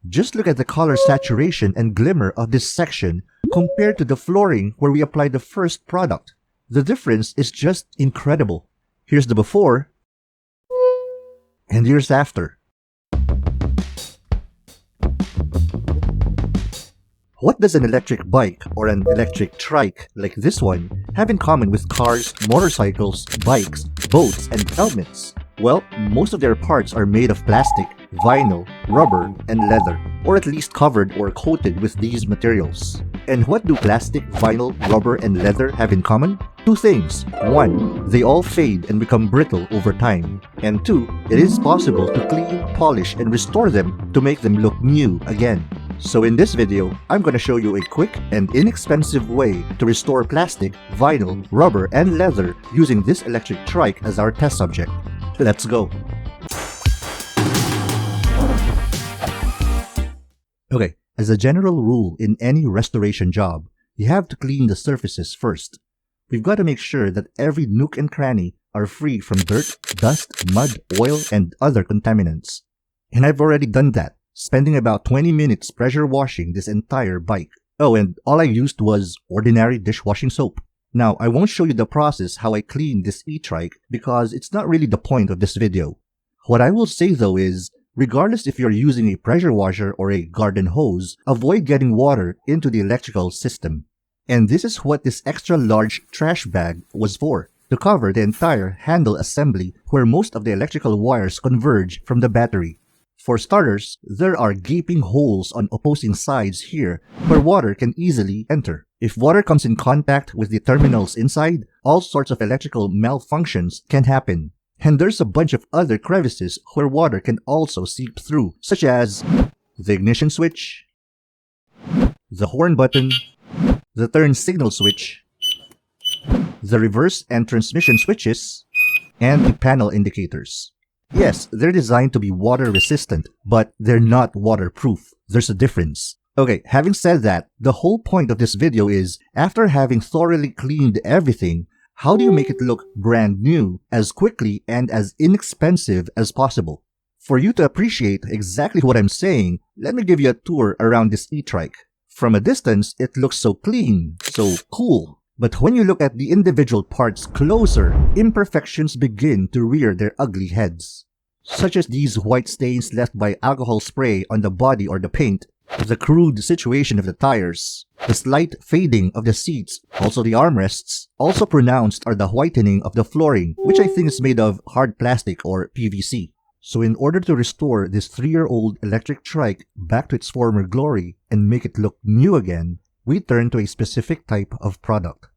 Just look at the color saturation and glimmer of this section compared to the flooring where we applied the first product. The difference is just incredible. Here's the before, and here's after. What does an electric bike or an electric trike like this one have in common with cars, motorcycles, bikes, boats, and helmets? Well, most of their parts are made of plastic, vinyl, rubber, and leather, or at least covered or coated with these materials. And what do plastic, vinyl, rubber, and leather have in common? Two things. One, they all fade and become brittle over time. And two, it is possible to clean, polish, and restore them to make them look new again. So in this video, I'm going to show you a quick and inexpensive way to restore plastic, vinyl, rubber, and leather using this electric trike as our test subject. Let's go! Okay, as a general rule in any restoration job, you have to clean the surfaces first. We've got to make sure that every nook and cranny are free from dirt, dust, mud, oil, and other contaminants. And I've already done that, spending about 20 minutes pressure washing this entire bike. Oh, and all I used was ordinary dishwashing soap. Now, I won't show you the process how I clean this e-trike because it's not really the point of this video. What I will say though is, regardless if you're using a pressure washer or a garden hose, avoid getting water into the electrical system. And this is what this extra large trash bag was for, to cover the entire handle assembly where most of the electrical wires converge from the battery. For starters, there are gaping holes on opposing sides here where water can easily enter. If water comes in contact with the terminals inside, all sorts of electrical malfunctions can happen. And there's a bunch of other crevices where water can also seep through, such as the ignition switch, the horn button, the turn signal switch, the reverse and transmission switches, and the panel indicators. Yes, they're designed to be water resistant, but they're not waterproof. There's a difference. Okay, having said that, the whole point of this video is, after having thoroughly cleaned everything, how do you make it look brand new as quickly and as inexpensive as possible? For you to appreciate exactly what I'm saying, let me give you a tour around this e-trike. From a distance, it looks so clean, so cool. But when you look at the individual parts closer, imperfections begin to rear their ugly heads. Such as these white stains left by alcohol spray on the body or the paint, the crude situation of the tires, the slight fading of the seats, also the armrests. Also pronounced are the whitening of the flooring, which I think is made of hard plastic or PVC. So in order to restore this 3-year-old electric trike back to its former glory and make it look new again, we turn to a specific type of product.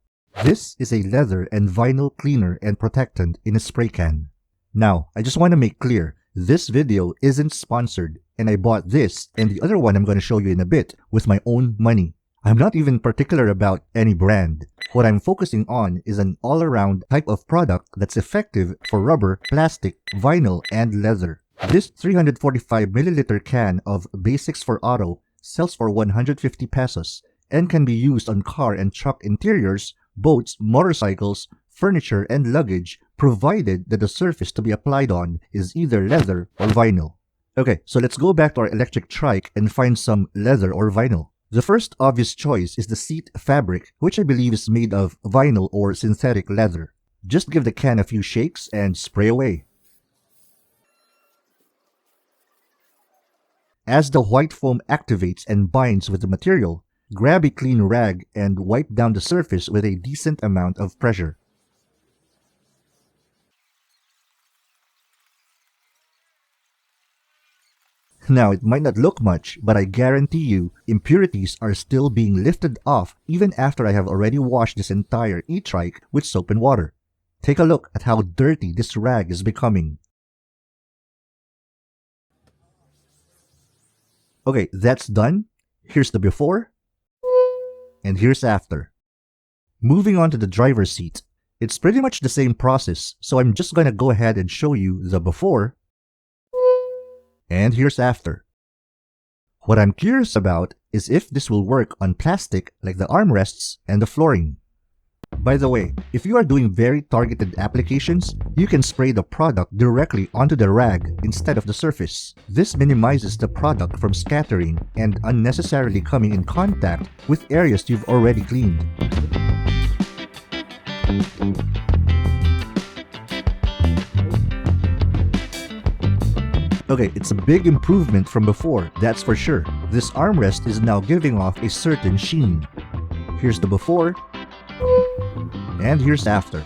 This is a leather and vinyl cleaner and protectant in a spray can. Now, I just want to make clear, this video isn't sponsored, and I bought this and the other one I'm going to show you in a bit with my own money. I'm not even particular about any brand. What I'm focusing on is an all-around type of product that's effective for rubber, plastic, vinyl, and leather. This 345ml can of Basix for Auto sells for 150 pesos and can be used on car and truck interiors, boats, motorcycles, furniture, and luggage, provided that the surface to be applied on is either leather or vinyl. Okay, so let's go back to our electric trike and find some leather or vinyl. The first obvious choice is the seat fabric, which I believe is made of vinyl or synthetic leather. Just give the can a few shakes and spray away. As the white foam activates and binds with the material, grab a clean rag and wipe down the surface with a decent amount of pressure. Now, it might not look much, but I guarantee you, impurities are still being lifted off even after I have already washed this entire e-trike with soap and water. Take a look at how dirty this rag is becoming. Okay, that's done. Here's the before, and here's after. Moving on to the driver's seat. It's pretty much the same process, so I'm just gonna go ahead and show you the before, and here's after. What I'm curious about is if this will work on plastic like the armrests and the flooring. By the way, if you are doing very targeted applications, you can spray the product directly onto the rag instead of the surface. This minimizes the product from scattering and unnecessarily coming in contact with areas you've already cleaned. Okay, it's a big improvement from before, that's for sure. This armrest is now giving off a certain sheen. Here's the before, and here's after.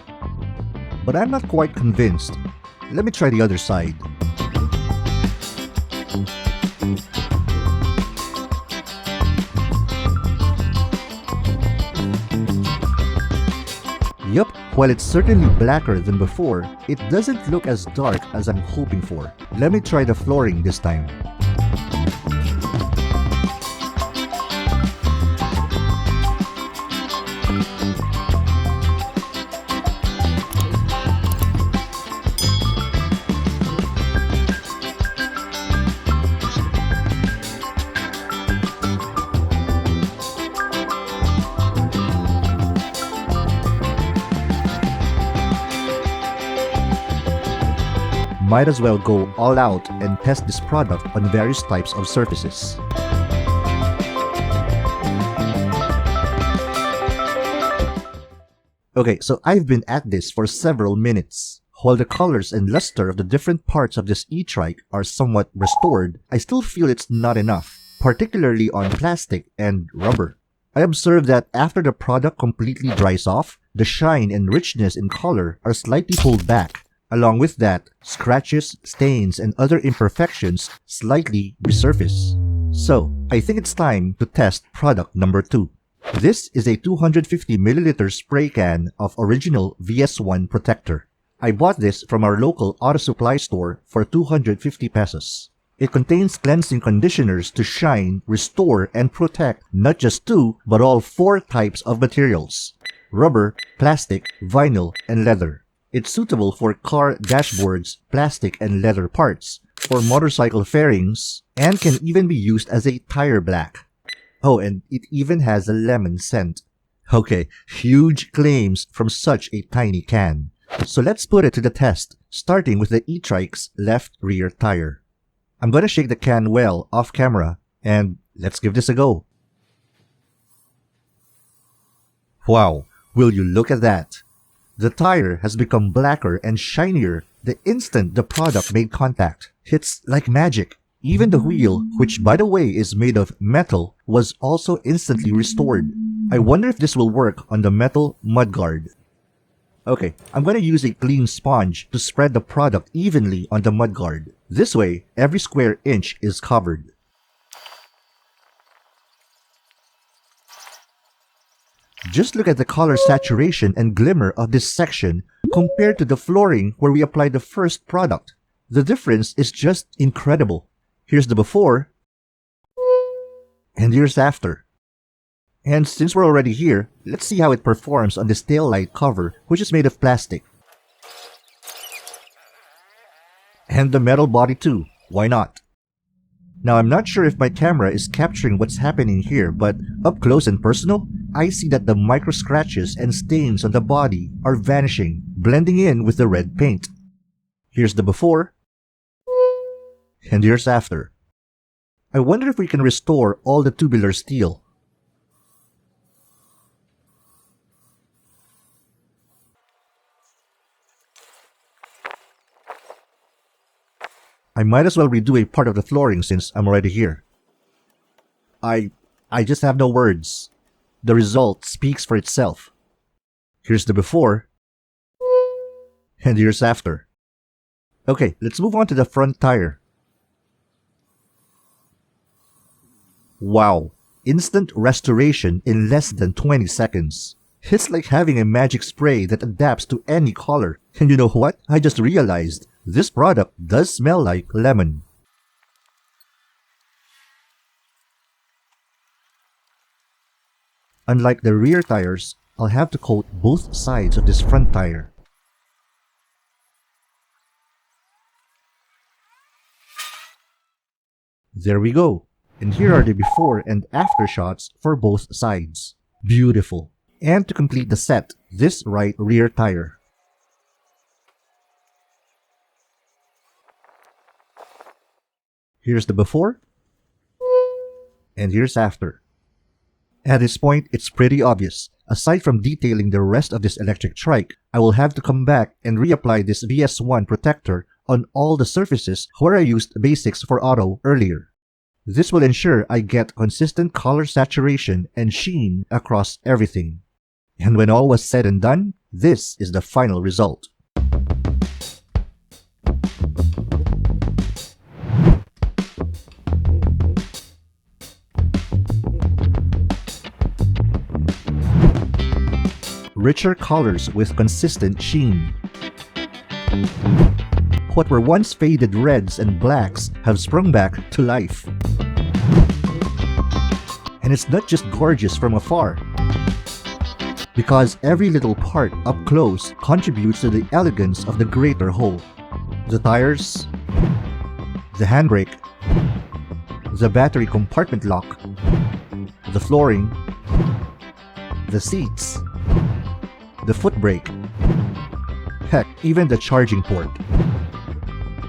But I'm not quite convinced. Let me try the other side. Yup, while it's certainly blacker than before, it doesn't look as dark as I'm hoping for. Let me try the flooring this time. Might as well go all out and test this product on various types of surfaces. Okay, so I've been at this for several minutes. While the colors and luster of the different parts of this e-trike are somewhat restored, I still feel it's not enough, particularly on plastic and rubber. I observed that after the product completely dries off, the shine and richness in color are slightly pulled back. Along with that, scratches, stains, and other imperfections slightly resurface. So, I think it's time to test product number 2. This is a 250ml spray can of original VS1 Protector. I bought this from our local auto supply store for 250 pesos. It contains cleansing conditioners to shine, restore, and protect not just 2, but all 4 types of materials: rubber, plastic, vinyl, and leather. It's suitable for car dashboards, plastic and leather parts, for motorcycle fairings, and can even be used as a tire black. Oh, and it even has a lemon scent. Okay, huge claims from such a tiny can. So let's put it to the test, starting with the e-trike's left rear tire. I'm gonna shake the can well off camera, and let's give this a go. Wow, will you look at that? The tire has become blacker and shinier the instant the product made contact. It's like magic. Even the wheel, which by the way is made of metal, was also instantly restored. I wonder if this will work on the metal mudguard. Okay, I'm gonna use a clean sponge to spread the product evenly on the mudguard. This way, every square inch is covered. Just look at the color saturation and glimmer of this section compared to the flooring where we applied the first product. The difference is just incredible. Here's the before, and here's after. And since we're already here, let's see how it performs on this taillight cover, which is made of plastic. And the metal body too, why not? Now, I'm not sure if my camera is capturing what's happening here, but up close and personal, I see that the micro scratches and stains on the body are vanishing, blending in with the red paint. Here's the before, and here's after. I wonder if we can restore all the tubular steel. I might as well redo a part of the flooring since I'm already here. I just have no words. The result speaks for itself. Here's the before, and here's after. Okay, let's move on to the front tire. Wow, instant restoration in less than 20 seconds. It's like having a magic spray that adapts to any color. And you know what? I just realized this product does smell like lemon. Unlike the rear tires, I'll have to coat both sides of this front tire. There we go. And here are the before and after shots for both sides. Beautiful. And to complete the set, this right rear tire. Here's the before, and here's after. At this point, it's pretty obvious. Aside from detailing the rest of this electric trike, I will have to come back and reapply this VS1 Protector on all the surfaces where I used Basix for auto earlier. This will ensure I get consistent color saturation and sheen across everything. And when all was said and done, this is the final result. Richer colors with consistent sheen. What were once faded reds and blacks have sprung back to life. And it's not just gorgeous from afar, because every little part up close contributes to the elegance of the greater whole. The tires, the handbrake, the battery compartment lock, the flooring, the seats, the foot brake, heck, even the charging port.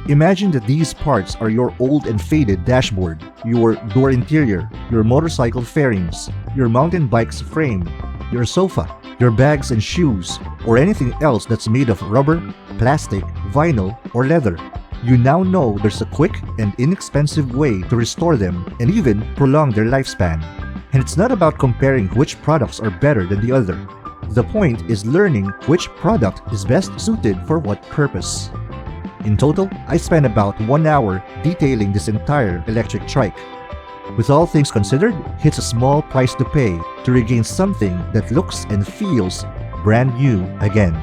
Imagine that these parts are your old and faded dashboard, your door interior, your motorcycle fairings, your mountain bike's frame, your sofa, your bags and shoes, or anything else that's made of rubber, plastic, vinyl, or leather. You now know there's a quick and inexpensive way to restore them and even prolong their lifespan. And it's not about comparing which products are better than the other. The point is learning which product is best suited for what purpose. In total, I spent about 1 hour detailing this entire electric trike. With all things considered, it's a small price to pay to regain something that looks and feels brand new again.